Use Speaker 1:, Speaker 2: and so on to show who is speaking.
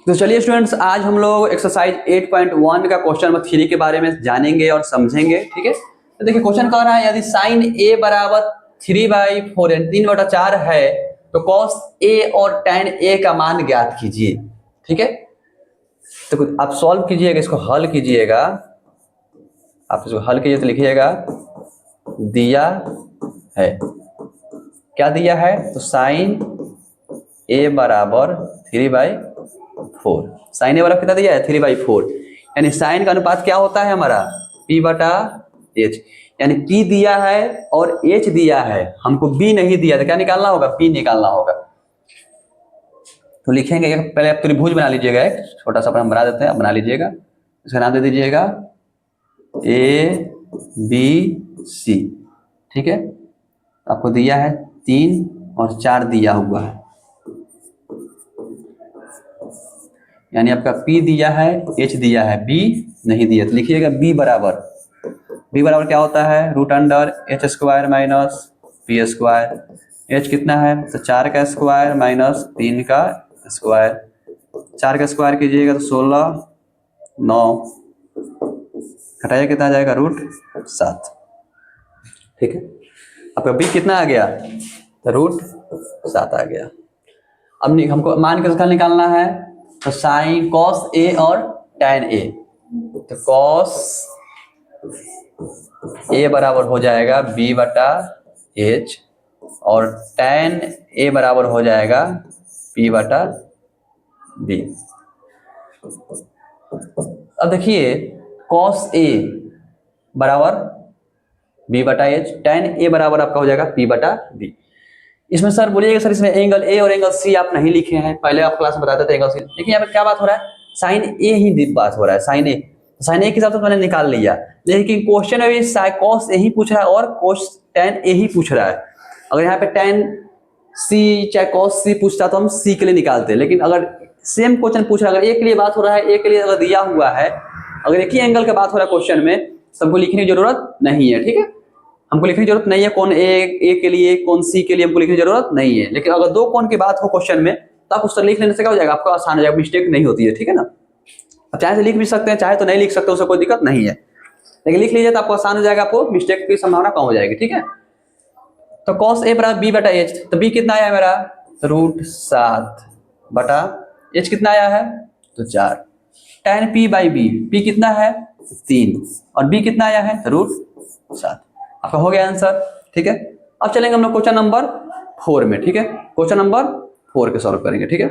Speaker 1: तो चलिए स्टूडेंट्स, आज हम लोग एक्सरसाइज 8.1 का क्वेश्चन नंबर 3 के बारे में जानेंगे और समझेंगे। ठीक है, तो देखिए क्वेश्चन कह रहा है यदि साइन ए बराबर 3/4 यानी 3/4 है तो कॉस ए और tan ए का मान ज्ञात कीजिए। ठीक है, तो आप सॉल्व कीजिएगा, इसको हल कीजिएगा। आप इसको हल कीजिए तो लिखिएगा दिया है, क्या दिया है, तो साइन ए बराबर 3/4। साइन ए बराबर कितना दिया है, 3/4। यानी साइन का अनुपात क्या होता है हमारा, P/H। यानी P दिया है और H दिया है, हमको B नहीं दिया था, क्या निकालना होगा, P निकालना होगा। तो लिखेंगे, पहले आप त्रिभुज बना लीजिएगा, एक छोटा सा बना देते हैं, बना लीजिएगा। इसका नाम दे दीजिएगा ABC। ठीक है, आपको दिया है 3 और 4 दिया हुआ है, यानी आपका P दिया है, H दिया है, B नहीं दिया। तो लिखिएगा B बराबर क्या होता है, √H² माइनस P²। H कितना है, तो 4 का स्क्वायर माइनस 3 का स्क्वायर। 4 का स्क्वायर कीजिएगा तो 16, 9 घटाइए कितना आ जाएगा, √7। ठीक है, आपका B कितना आ गया, तो √7 आ गया। अब हमको मान किसका निकालना है, तो साइन कॉस ए और tan ए। तो कॉस ए बराबर हो जाएगा B/H और tan ए बराबर हो जाएगा P/B। अब देखिए कॉस ए बराबर B/H, tan ए बराबर आपका हो जाएगा P/B। इसमें सर बोलिएगा सर इसमें एंगल ए और एंगल सी आप नहीं लिखे हैं, पहले आप क्लास में बताते थे एंगल सी। देखिए यहाँ पे क्या बात हो रहा है, साइन ए ही बात हो रहा है, साइन ए। साइन ए के हिसाब से मैंने निकाल लिया, लेकिन क्वेश्चन अभी कॉस ए ही पूछ रहा है और कॉस tan ए ही पूछ रहा है। अगर यहाँ पे tan सी चाहे कॉस सी पूछता तो हम सी के लिए निकालते, लेकिन अगर सेम क्वेश्चन पूछ रहा है, अगर ए के लिए बात हो रहा है, ए के लिए अगर दिया हुआ है, अगर एक ही एंगल की बात हो रहा है क्वेश्चन में, तो हमको लिखने की जरूरत नहीं है। ठीक है, हमको लिखने की जरूरत नहीं है कौन ए के लिए कौन सी के लिए, हमको लिखने की जरूरत नहीं है। लेकिन अगर दो कौन की बात हो क्वेश्चन में, तो आप उस तरह लिख लेने से क्या हो जाएगा, आपको आसान हो जाएगा, मिस्टेक नहीं होती है। ठीक है ना, अब चाहे से लिख भी सकते हैं, चाहे तो नहीं लिख सकते, उससे कोई दिक्कत नहीं है, लेकिन लिख लीजिए तो आपको आसान हो जाएगा, आपको मिस्टेक की संभावना कम हो जाएगी। ठीक है, तो कॉस ए बराबर B/H, तो B कितना आया मेरा, √7/H कितना आया है, तो 4। tan P/B, P कितना है, 3 और B कितना आया है, √7। आपका हो गया आंसर। ठीक है, अब चलेंगे हम लोग क्वेश्चन नंबर 4 में। ठीक है, क्वेश्चन नंबर 4 के सॉल्व करेंगे। ठीक है।